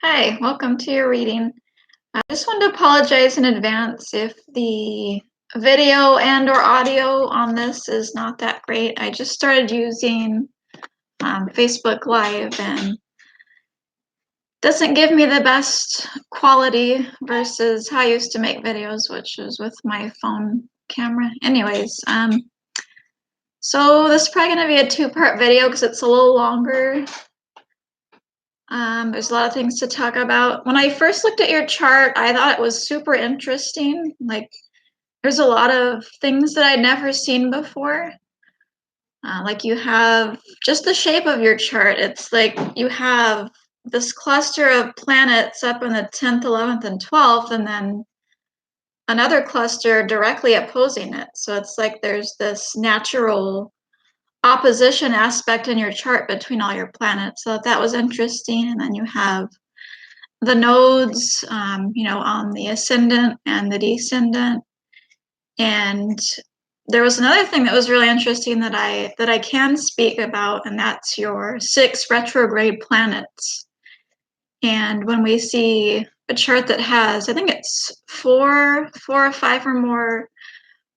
Hi, welcome to your reading. I just wanted to apologize in advance if the video and or audio on this is not that great. I just started using Facebook Live and doesn't give me the best quality versus how I used to make videos, which is with my phone camera. Anyways, so this is probably going to be a two-part video because it's a little longer. There's a lot of things to talk about. When I first looked at your chart, I thought it was super interesting. Like, there's a lot of things that I'd never seen before. Like you have just the shape of your chart. It's like you have this cluster of planets up in the 10th, 11th, and 12th, and then another cluster directly opposing it. So it's like there's this natural opposition aspect in your chart between all your planets. So that was interesting. And then you have the nodes, on the ascendant and the descendant. And there was another thing that was really interesting that I can speak about, and that's your 6 retrograde planets. And when we see a chart that has, I think it's four or five or more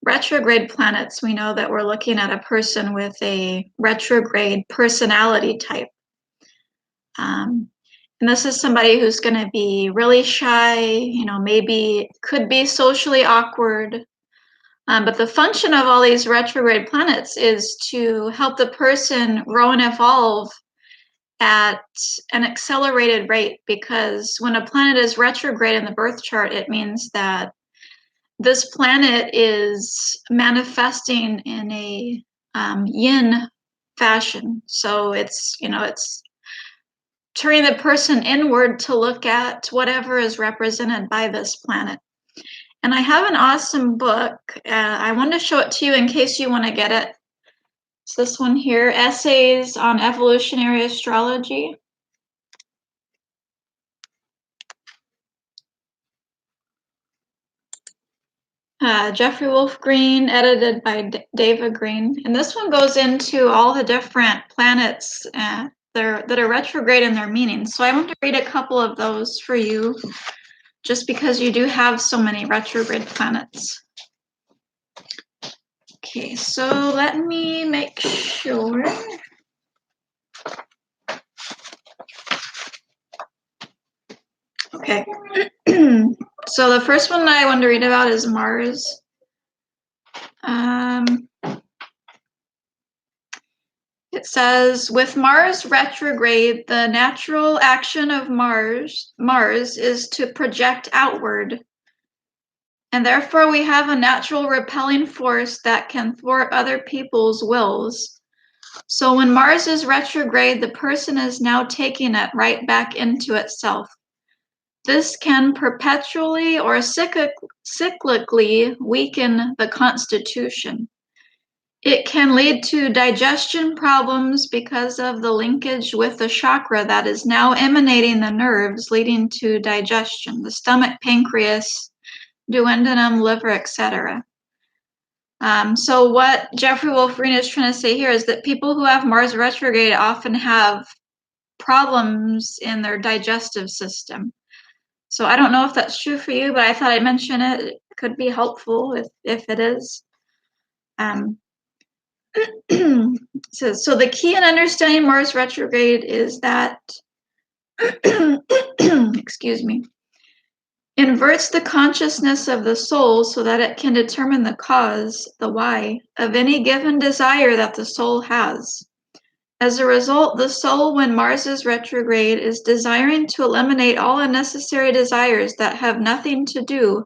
retrograde planets, we know that we're looking at a person with a retrograde personality type. And this is somebody who's going to be really shy, maybe could be socially awkward. But the function of all these retrograde planets is to help the person grow and evolve at an accelerated rate, because when a planet is retrograde in the birth chart, it means that this planet is manifesting in a yin fashion. So it's turning the person inward to look at whatever is represented by this planet. And I have an awesome book. I wanted to show it to you in case you want to get it. It's this one here, Essays on Evolutionary Astrology. Jeffrey Wolf Green, edited by David Green. And this one goes into all the different planets that are retrograde in their meanings. So I want to read a couple of those for you, just because you do have so many retrograde planets. Okay, so let me make sure. Okay. So the first one I want to read about is Mars. It says, with Mars retrograde, the natural action of Mars is to project outward. And therefore we have a natural repelling force that can thwart other people's wills. So when Mars is retrograde, the person is now taking it right back into itself. This can perpetually or cyclically weaken the constitution. It can lead to digestion problems because of the linkage with the chakra that is now emanating the nerves, leading to digestion, the stomach, pancreas, duodenum, liver, etc. So what Jeffrey Wolf Green is trying to say here is that people who have Mars retrograde often have problems in their digestive system. So I don't know if that's true for you, but I thought I'd mention it. It could be helpful if it is. So the key in understanding Mars retrograde is that, excuse me, inverts the consciousness of the soul so that it can determine the cause, the why, of any given desire that the soul has. As a result, the soul, when Mars is retrograde, is desiring to eliminate all unnecessary desires that have nothing to do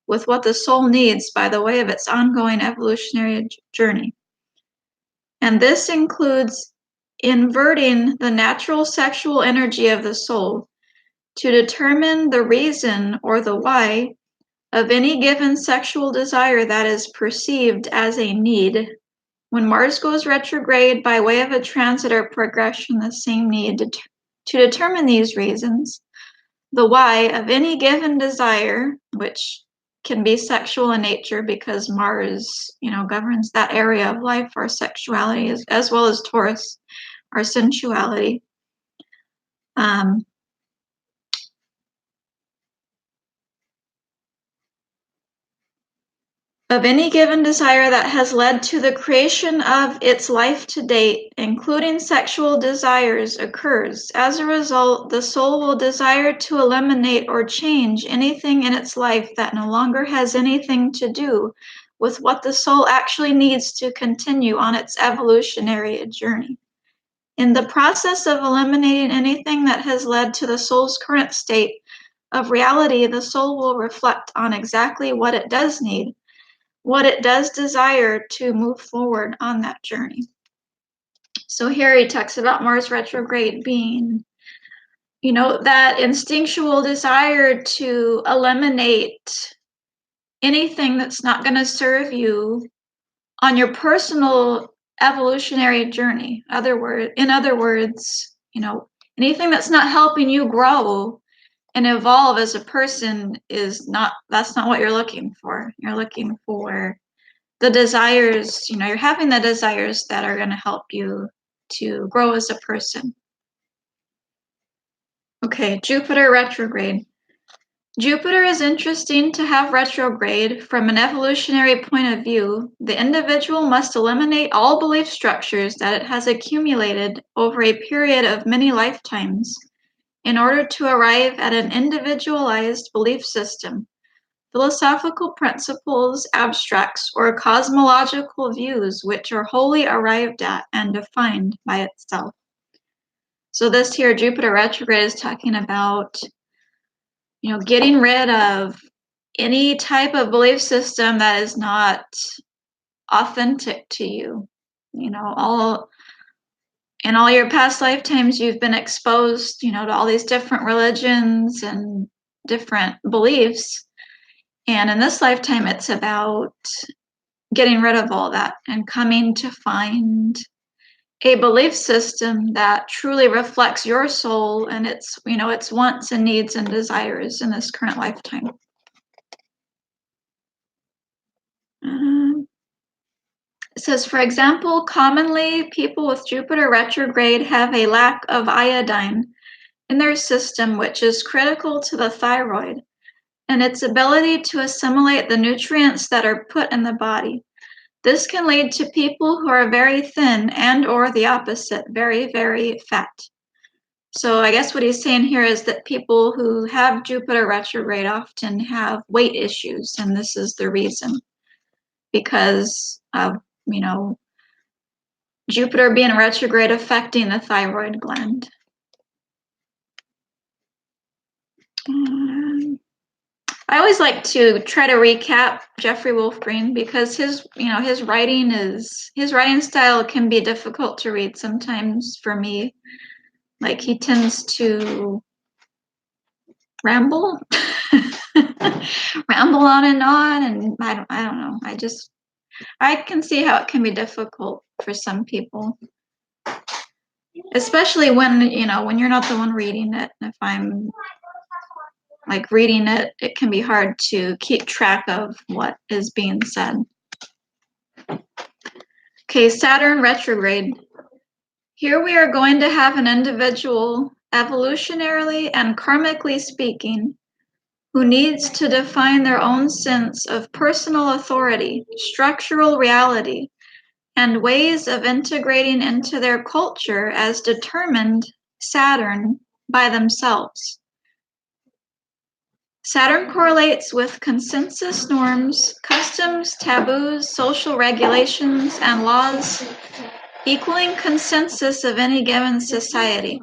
with what the soul needs by the way of its ongoing evolutionary journey. And this includes inverting the natural sexual energy of the soul to determine the reason or the why of any given sexual desire that is perceived as a need. When Mars goes retrograde by way of a transit or progression, the same need to determine these reasons, the why of any given desire, which can be sexual in nature because Mars, governs that area of life, our sexuality, as well as Taurus, our sensuality. of any given desire that has led to the creation of its life to date, including sexual desires, occurs. As a result, the soul will desire to eliminate or change anything in its life that no longer has anything to do with what the soul actually needs to continue on its evolutionary journey. In the process of eliminating anything that has led to the soul's current state of reality, the soul will reflect on exactly what it does need, what it does desire to move forward on that journey. So here he talks about Mars retrograde being, that instinctual desire to eliminate anything that's not going to serve you on your personal evolutionary journey. In other words, anything that's not helping you grow and evolve as a person that's not what you're looking for. You're looking for the desires, you're having the desires that are going to help you to grow as a person. Okay, Jupiter retrograde. Jupiter is interesting to have retrograde. From an evolutionary point of view, the individual must eliminate all belief structures that it has accumulated over a period of many lifetimes in order to arrive at an individualized belief system. Philosophical principles, abstracts, or cosmological views which are wholly arrived at and defined by itself. So this here, Jupiter retrograde, is talking about, getting rid of any type of belief system that is not authentic to you. In all your past lifetimes, you've been exposed, to all these different religions and different beliefs. And in this lifetime, it's about getting rid of all that and coming to find a belief system that truly reflects your soul and its wants and needs and desires in this current lifetime. It says, for example, commonly people with Jupiter retrograde have a lack of iodine in their system, which is critical to the thyroid and its ability to assimilate the nutrients that are put in the body. This can lead to people who are very thin and or the opposite, very, very fat. So I guess what he's saying here is that people who have Jupiter retrograde often have weight issues, and this is the reason. Because of, Jupiter being retrograde affecting the thyroid gland. I always like to try to recap Jeffrey Wolf Green because his writing style can be difficult to read sometimes for me. Like he tends to ramble, ramble on, and I don't know. I can see how it can be difficult for some people, especially when you're not the one reading it. If I'm like reading it, it can be hard to keep track of what is being said. Okay, Saturn retrograde. Here we are going to have an individual, evolutionarily and karmically speaking, who needs to define their own sense of personal authority, structural reality, and ways of integrating into their culture as determined Saturn by themselves. Saturn correlates with consensus norms, customs, taboos, social regulations, and laws, equaling consensus of any given society.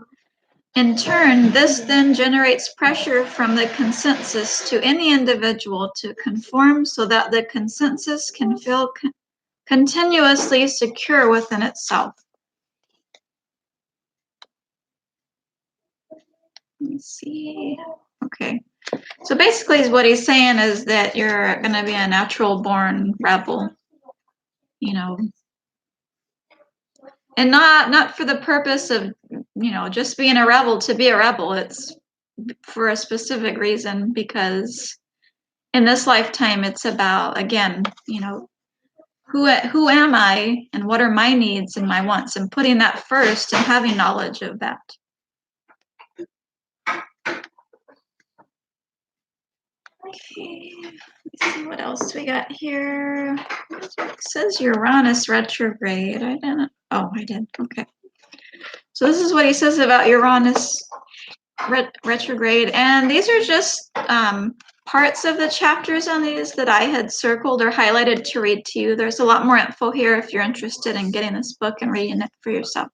In turn, this then generates pressure from the consensus to any individual to conform so that the consensus can feel continuously secure within itself. Let's see. Okay. So basically what he's saying is that you're going to be a natural born rebel, and not for the purpose of, just being a rebel to be a rebel. It's for a specific reason, because in this lifetime, it's about, again, who am I and what are my needs and my wants, and putting that first and having knowledge of that. Okay, let's see what else we got here. It says Uranus retrograde. I didn't. Oh, I did. Okay. So this is what he says about Uranus retrograde, and these are just parts of the chapters on these that I had circled or highlighted to read to you. There's a lot more info here if you're interested in getting this book and reading it for yourself.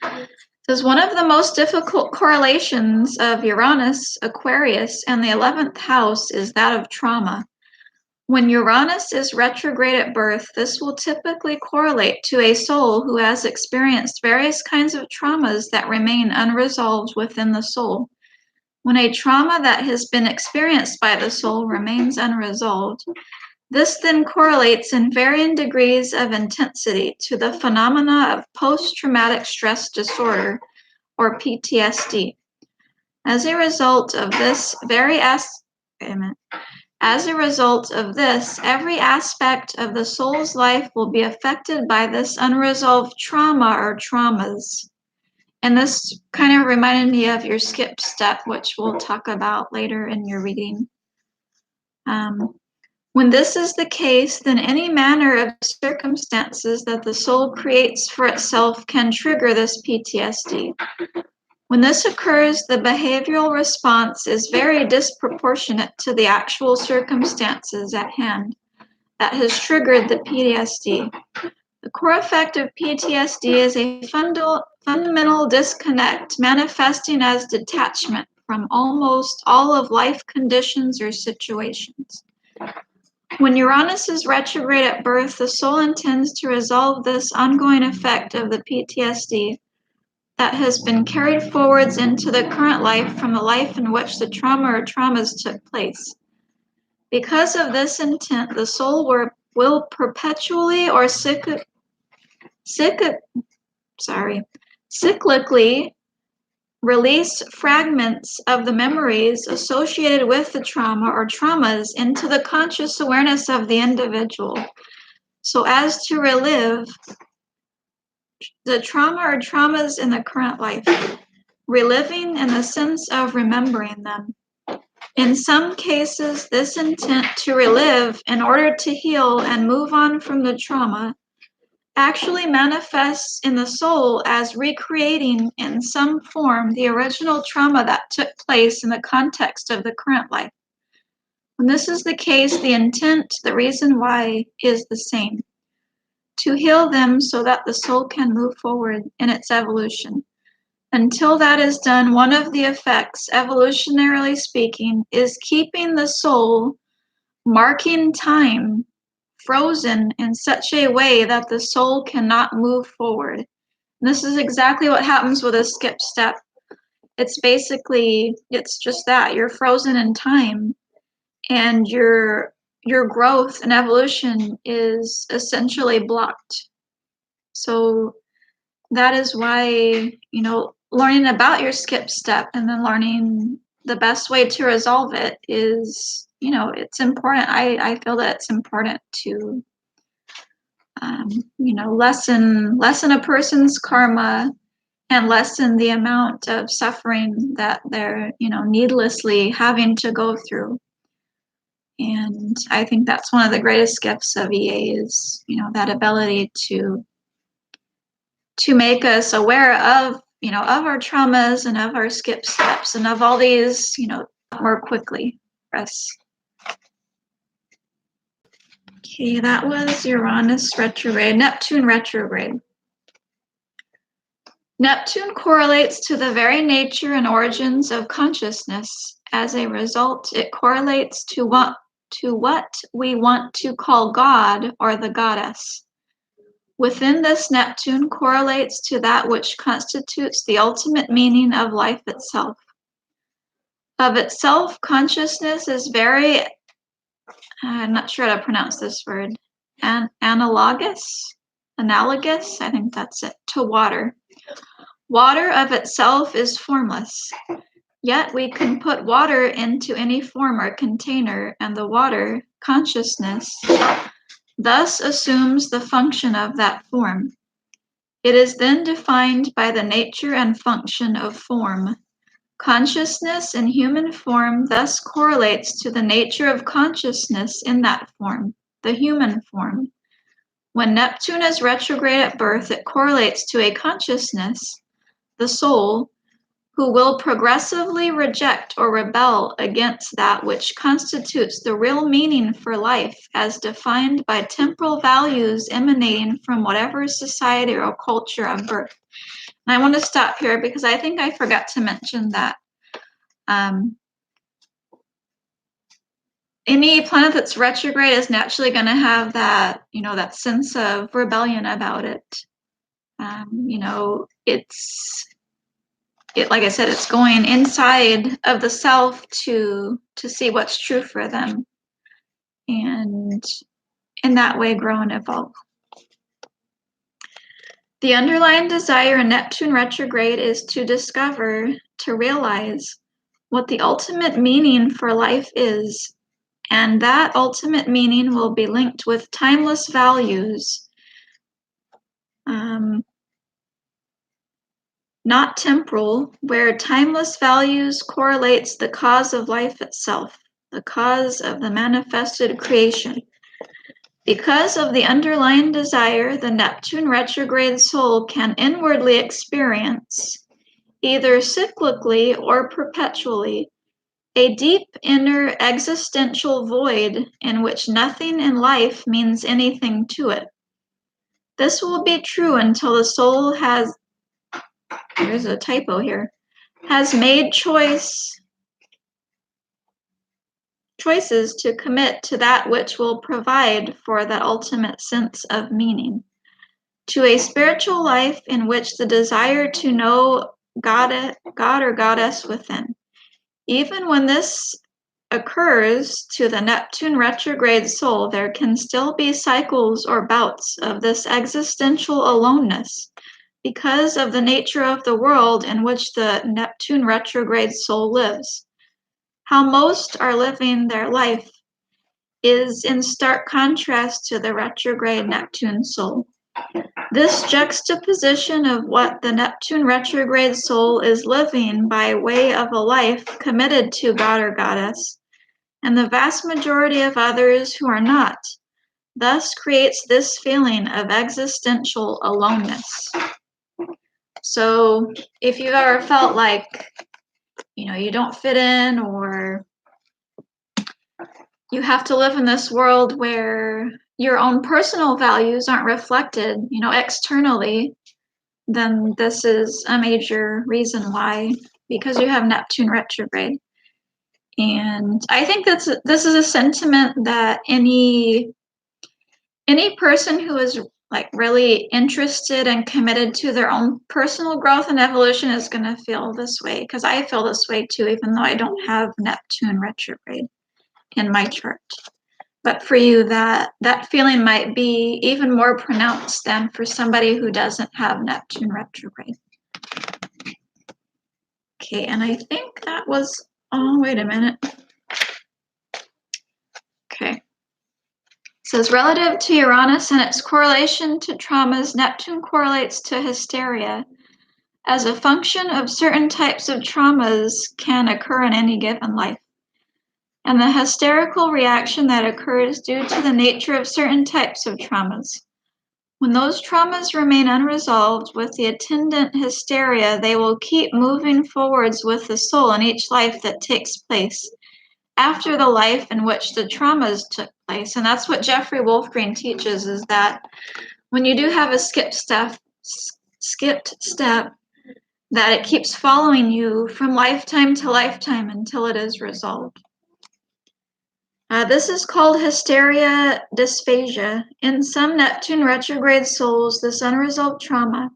It says one of the most difficult correlations of Uranus, Aquarius, and the 11th house is that of trauma. When Uranus is retrograde at birth, this will typically correlate to a soul who has experienced various kinds of traumas that remain unresolved within the soul. When a trauma that has been experienced by the soul remains unresolved, this then correlates in varying degrees of intensity to the phenomena of post-traumatic stress disorder, or PTSD. As a result of this, every aspect of the soul's life will be affected by this unresolved trauma or traumas. And this kind of reminded me of your skip step, which we'll talk about later in your reading. When this is the case, then any manner of circumstances that the soul creates for itself can trigger this PTSD. When this occurs, the behavioral response is very disproportionate to the actual circumstances at hand that has triggered the PTSD. The core effect of PTSD is a fundamental disconnect, manifesting as detachment from almost all of life conditions or situations. When Uranus is retrograde at birth, the soul intends to resolve this ongoing effect of the PTSD that has been carried forwards into the current life from the life in which the trauma or traumas took place. Because of this intent, the soul will perpetually or cyclically release fragments of the memories associated with the trauma or traumas into the conscious awareness of the individual, so as to relive the trauma or traumas in the current life, reliving in the sense of remembering them. In some cases, this intent to relive in order to heal and move on from the trauma actually manifests in the soul as recreating in some form the original trauma that took place in the context of the current life. When this is the case, the intent, the reason why, is the same: to heal them so that the soul can move forward in its evolution. Until that is done, one of the effects, evolutionarily speaking, is keeping the soul marking time, frozen in such a way that the soul cannot move forward. And this is exactly what happens with a skip step. It's just that you're frozen in time, and your growth and evolution is essentially blocked. So that is why, learning about your skip step and then learning the best way to resolve it is, it's important. I feel that it's important to, lessen a person's karma and lessen the amount of suffering that they're, needlessly having to go through. And I think that's one of the greatest gifts of EA is, that ability to make us aware of, of our traumas and of our skip steps and of all these, more quickly for us. Okay, that was Uranus retrograde, Neptune retrograde. Neptune correlates to the very nature and origins of consciousness. As a result, it correlates to what we want to call God or the goddess. Within this, Neptune correlates to that which constitutes the ultimate meaning of life itself. Of itself, consciousness is very, I'm not sure how to pronounce this word, analogous, I think that's it, to water. Water of itself is formless, yet we can put water into any form or container, and the water, consciousness, thus assumes the function of that form. It is then defined by the nature and function of form. Consciousness in human form thus correlates to the nature of consciousness in that form, the human form. When Neptune is retrograde at birth, it correlates to a consciousness, the soul, who will progressively reject or rebel against that which constitutes the real meaning for life as defined by temporal values emanating from whatever society or culture of birth. And I want to stop here because I think I forgot to mention that any planet that's retrograde is naturally going to have that, that sense of rebellion about it. Like I said, it's going inside of the self to see what's true for them, and in that way grow and evolve. The underlying desire in Neptune retrograde is to discover, to realize what the ultimate meaning for life is, and that ultimate meaning will be linked with timeless values, not temporal, where timeless values correlates the cause of life itself, the cause of the manifested creation. Because of the underlying desire, the Neptune retrograde soul can inwardly experience, either cyclically or perpetually, a deep inner existential void in which nothing in life means anything to it. This will be true until the soul has, there's a typo here, has made choices to commit to that which will provide for that ultimate sense of meaning, to a spiritual life in which the desire to know God or Goddess within. Even when this occurs to the Neptune retrograde soul, there can still be cycles or bouts of this existential aloneness because of the nature of the world in which the Neptune retrograde soul lives. How most are living their life is in stark contrast to the retrograde Neptune soul. This juxtaposition of what the Neptune retrograde soul is living by way of a life committed to God or Goddess, and the vast majority of others who are not, thus creates this feeling of existential aloneness. So if you've ever felt like, you don't fit in, or you have to live in this world where your own personal values aren't reflected, externally, then this is a major reason why, because you have Neptune retrograde. And I think this is a sentiment that any person who is like really interested and committed to their own personal growth and evolution is going to feel this way, because I feel this way too, even though I don't have Neptune retrograde in my chart. But for you, that feeling might be even more pronounced than for somebody who doesn't have Neptune retrograde. Okay, and I think that was, oh, wait a minute. Okay. It says, relative to Uranus and its correlation to traumas, Neptune correlates to hysteria. As a function of certain types of traumas can occur in any given life, and the hysterical reaction that occurs due to the nature of certain types of traumas. When those traumas remain unresolved with the attendant hysteria, they will keep moving forwards with the soul in each life that takes place after the life in which the traumas took place. And that's what Jeffrey Wolfgreen teaches, is that when you do have a skipped step, that it keeps following you from lifetime to lifetime until it is resolved. This is called hysteria dysphagia. In some Neptune retrograde souls, this unresolved trauma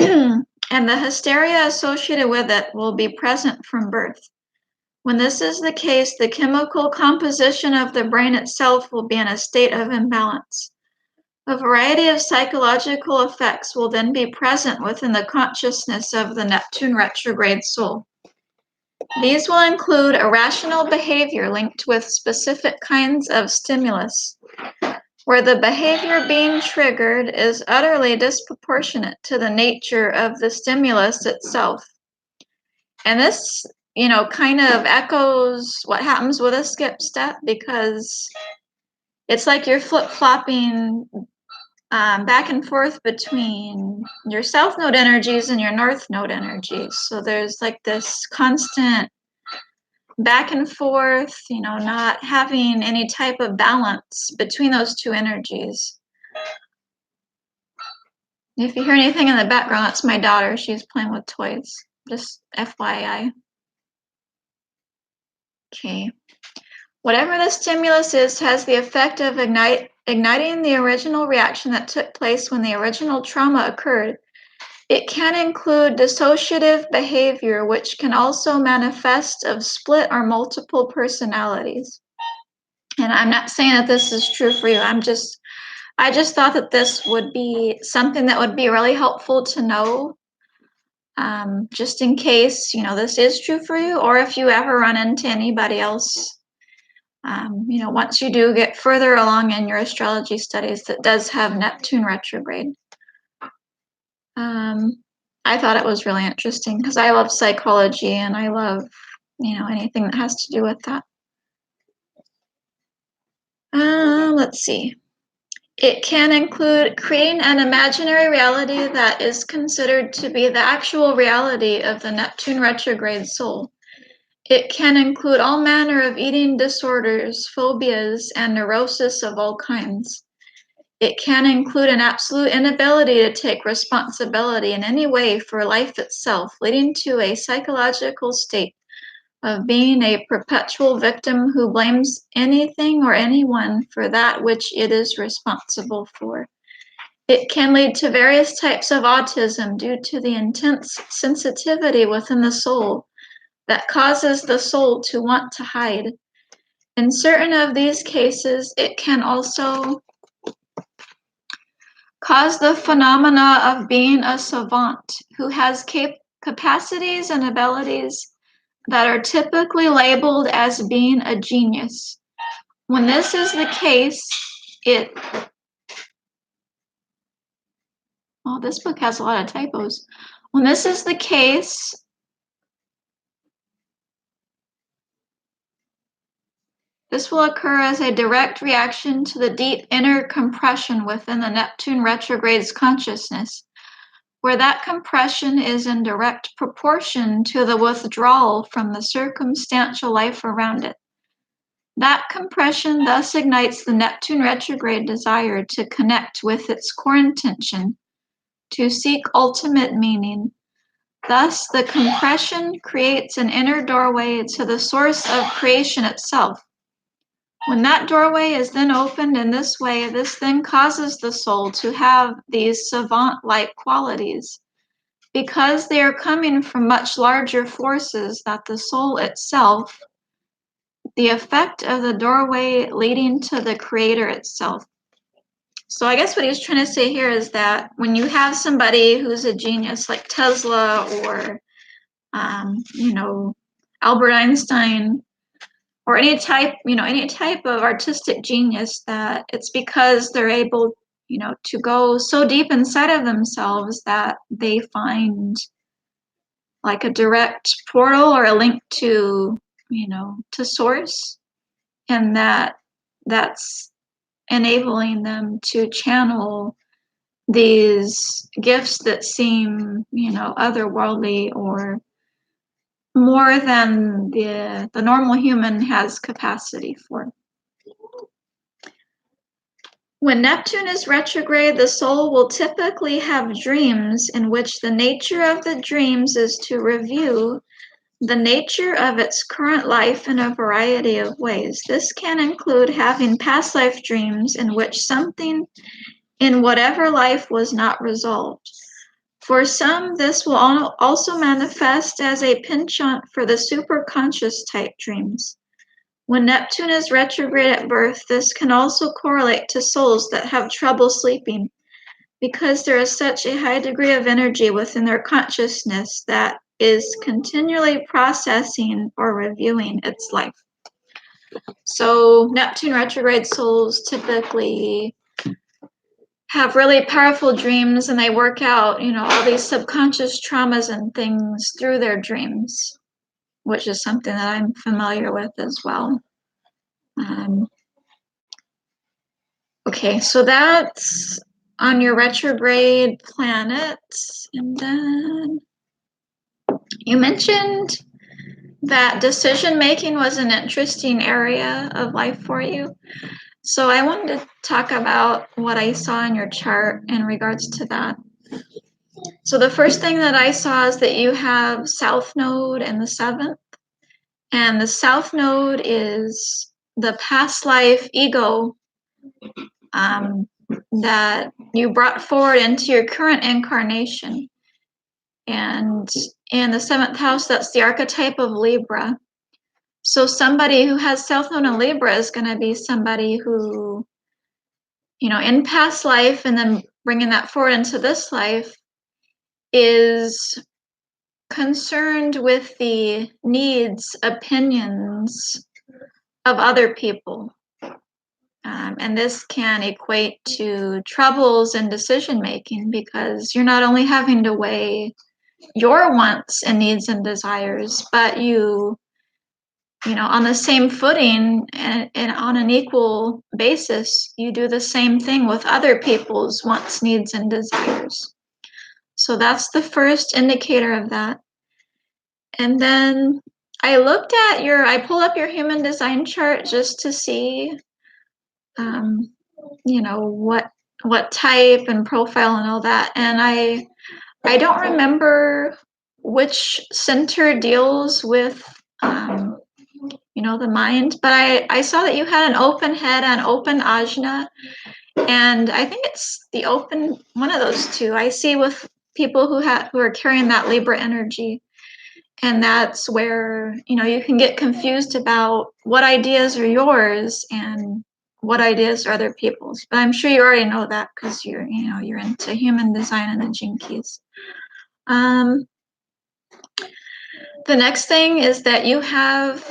and the hysteria associated with it will be present from birth. When this is the case, the chemical composition of the brain itself will be in a state of imbalance. A variety of psychological effects will then be present within the consciousness of the Neptune retrograde soul. These will include irrational behavior linked with specific kinds of stimulus, where the behavior being triggered is utterly disproportionate to the nature of the stimulus itself. And this, you know, kind of echoes what happens with a skip step, because it's like you're flip-flopping back and forth between your south node energies and your north node energies. So there's like this constant back and forth, you know, not having any type of balance between those two energies. If you hear anything in the background, that's my daughter. She's playing with toys. Just FYI. Okay. Whatever the stimulus is has the effect of igniting the original reaction that took place when the original trauma occurred. It can include dissociative behavior, which can also manifest of split or multiple personalities. And I'm not saying that this is true for you. I just thought that this would be something that would be really helpful to know, just in case, you know, this is true for you, or if you ever run into anybody else, you know, once you do get further along in your astrology studies that does have Neptune retrograde. I thought it was really interesting because I love psychology and I love, you know, anything that has to do with that. Let's see. It can include creating an imaginary reality that is considered to be the actual reality of the Neptune retrograde soul. It can include all manner of eating disorders, phobias, and neurosis of all kinds. It can include an absolute inability to take responsibility in any way for life itself, leading to a psychological state of being a perpetual victim who blames anything or anyone for that which it is responsible for. It can lead to various types of autism due to the intense sensitivity within the soul that causes the soul to want to hide. In certain of these cases, it can also cause the phenomena of being a savant who has capacities and abilities that are typically labeled as being a genius. When this is the case, this book has a lot of typos. When this is the case, this will occur as a direct reaction to the deep inner compression within the Neptune retrograde's consciousness, where that compression is in direct proportion to the withdrawal from the circumstantial life around it. That compression thus ignites the Neptune retrograde desire to connect with its core intention, to seek ultimate meaning. Thus, the compression creates an inner doorway to the source of creation itself. When that doorway is then opened in this way, this then causes the soul to have these savant-like qualities, because they are coming from much larger forces than the soul itself, the effect of the doorway leading to the creator itself. So I guess what he's trying to say here is that when you have somebody who's a genius like Tesla or, you know, Albert Einstein, or any type of artistic genius, that it's because they're able, you know, to go so deep inside of themselves that they find like a direct portal or a link to, you know, to source, and that's enabling them to channel these gifts that seem, you know, otherworldly or more than the normal human has capacity for. When Neptune is retrograde, the soul will typically have dreams in which the nature of the dreams is to review the nature of its current life in a variety of ways. This can include having past life dreams in which something in whatever life was not resolved. For some, this will also manifest as a penchant for the superconscious type dreams. When Neptune is retrograde at birth, this can also correlate to souls that have trouble sleeping, because there is such a high degree of energy within their consciousness that is continually processing or reviewing its life. So Neptune retrograde souls typically have really powerful dreams and they work out, all these subconscious traumas and things through their dreams, which is something that I'm familiar with as well. Um, okay, so that's on your retrograde planets. And then you mentioned that decision making was an interesting area of life for you. So I wanted to talk about what I saw in your chart in regards to that. So the first thing that I saw is that you have South Node in the 7th. And the South Node is the past life ego that you brought forward into your current incarnation. And in the 7th house, that's the archetype of Libra. So somebody who has South Node in Libra is going to be somebody who, in past life and then bringing that forward into this life is concerned with the needs, opinions of other people. And this can equate to troubles in decision making because you're not only having to weigh your wants and needs and desires, but on the same footing and on an equal basis, you do the same thing with other people's wants, needs, and desires. So that's the first indicator of that. And then I pulled up your human design chart just to see, what type and profile and all that. And I don't remember which center deals with, the mind, but I saw that you had an open head and open ajna. And I think it's the open, one of those two I see with people who are carrying that Libra energy. And that's where, you can get confused about what ideas are yours and what ideas are other people's. But I'm sure you already know that because you're into human design and the gene keys. The next thing is that you have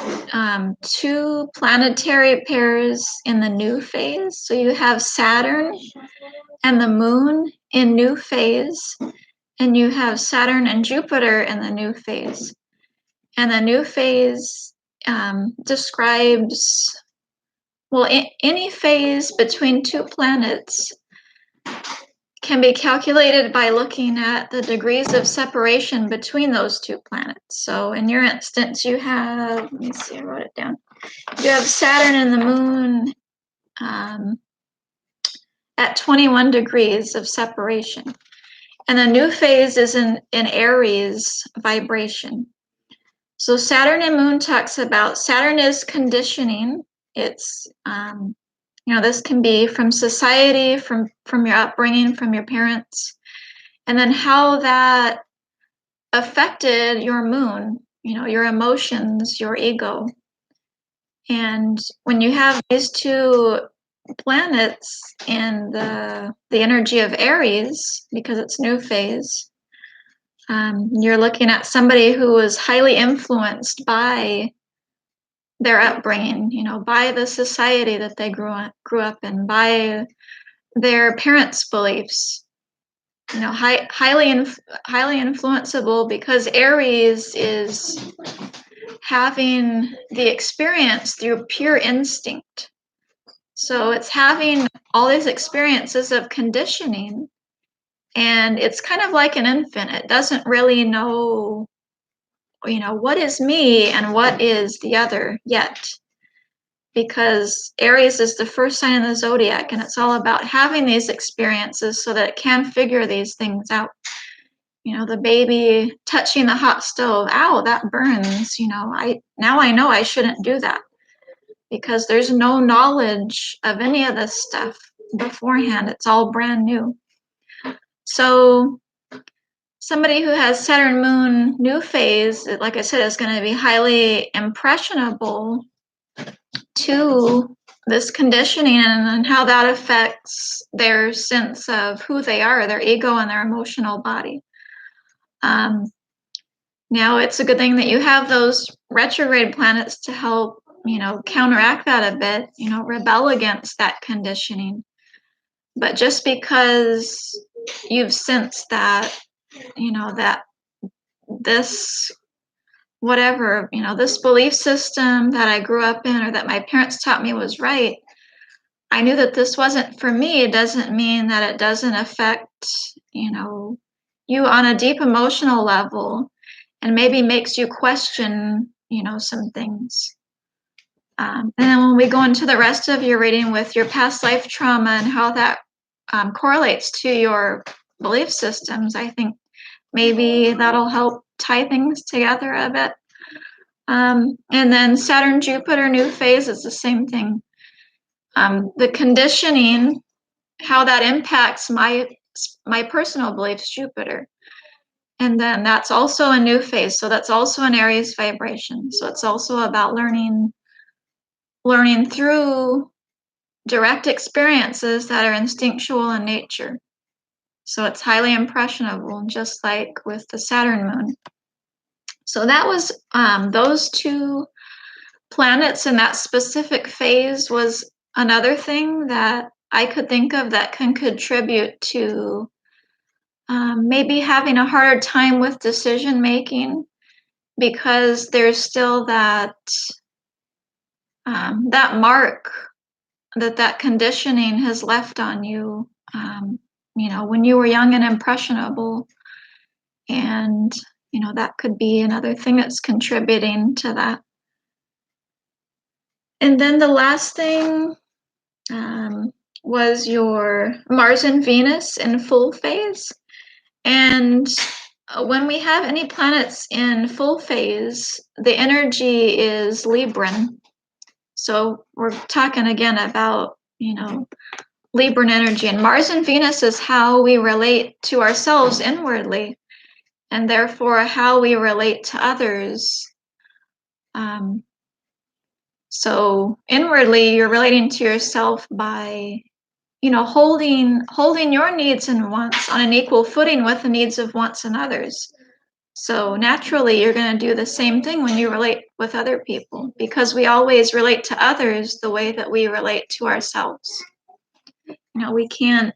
2 planetary pairs in the new phase. So you have Saturn and the Moon in new phase, and you have Saturn and Jupiter in the new phase. And the new phase describes, any phase between 2 planets can be calculated by looking at the degrees of separation between those 2 planets. So in your instance, you have, let me see, I wrote it down. You have Saturn and the Moon at 21 degrees of separation. And the new phase is in Aries vibration. So Saturn and Moon talks about, Saturn is conditioning. It's, this can be from society, from your upbringing, from your parents, and then how that affected your moon, your emotions, your ego. And when you have these 2 planets in the energy of Aries, because it's new phase, you're looking at somebody who was highly influenced by their upbringing, by the society that they grew up in, by their parents' beliefs, highly influenceable, because Aries is having the experience through pure instinct. So it's having all these experiences of conditioning, and it's kind of like an infant. It doesn't really know, what is me and what is the other yet. Because Aries is the first sign in the zodiac, and it's all about having these experiences so that it can figure these things out. The baby touching the hot stove, ow, that burns. Now I know I shouldn't do that, because there's no knowledge of any of this stuff beforehand. It's all brand new. So somebody who has Saturn Moon new phase, like I said, is going to be highly impressionable to this conditioning and how that affects their sense of who they are, their ego and their emotional body. Now it's a good thing that you have those retrograde planets to help, counteract that a bit, rebel against that conditioning. But just because you've sensed that, that this whatever, this belief system that I grew up in or that my parents taught me was right, I knew that this wasn't for me. It doesn't mean that it doesn't affect, you on a deep emotional level and maybe makes you question, some things. And then when we go into the rest of your reading with your past life trauma and how that correlates to your belief systems, I think maybe that'll help tie things together a bit. And then Saturn, Jupiter, new phase is the same thing. The conditioning, how that impacts my personal beliefs, Jupiter. And then that's also a new phase. So that's also an Aries vibration. So it's also about learning through direct experiences that are instinctual in nature. So it's highly impressionable, just like with the Saturn moon. So that was those two planets in that specific phase was another thing that I could think of that can contribute to maybe having a harder time with decision making, because there's still that that mark that conditioning has left on you, when you were young and impressionable. And, that could be another thing that's contributing to that. And then the last thing was your Mars and Venus in full phase. And when we have any planets in full phase, the energy is Libran. So we're talking again about, Libran energy. And Mars and Venus is how we relate to ourselves inwardly, and therefore how we relate to others. So inwardly, you're relating to yourself by, holding your needs and wants on an equal footing with the needs of wants and others. So naturally, you're going to do the same thing when you relate with other people, because we always relate to others the way that we relate to ourselves. We can't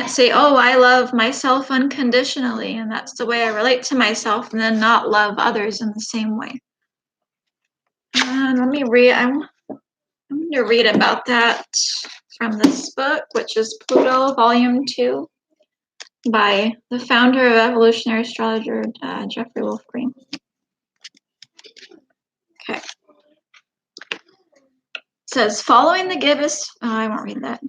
say, oh, I love myself unconditionally, and that's the way I relate to myself, and then not love others in the same way. Let me read. I'm going to read about that from this book, which is Pluto, Volume 2, by the founder of evolutionary astrologer, Jeffrey Wolf Green. Okay. It says, following the gibbous, I won't read that.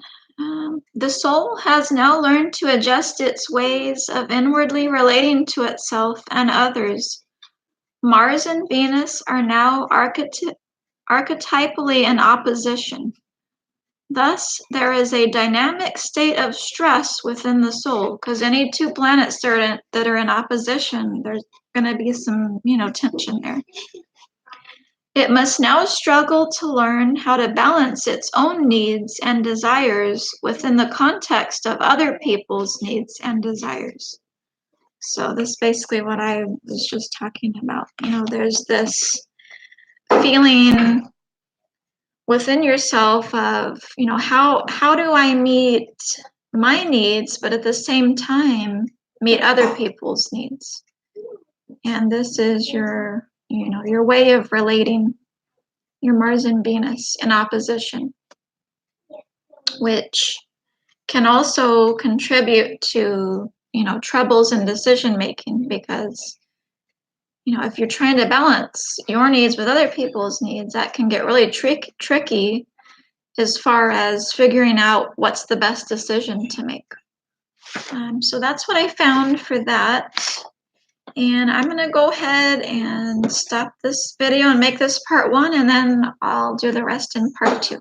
The soul has now learned to adjust its ways of inwardly relating to itself and others. Mars and Venus are now archetypally in opposition. Thus, there is a dynamic state of stress within the soul, because any two planets that are in opposition, there's going to be some, tension there. It must now struggle to learn how to balance its own needs and desires within the context of other people's needs and desires. So this is basically what I was just talking about. There's this feeling within yourself of, how do I meet my needs, but at the same time meet other people's needs? And this is your way of relating, your Mars and Venus in opposition, which can also contribute to, troubles in decision making, because, if you're trying to balance your needs with other people's needs, that can get really tricky as far as figuring out what's the best decision to make. So that's what I found for that. And I'm going to go ahead and stop this video and make this part 1, and then I'll do the rest in part 2.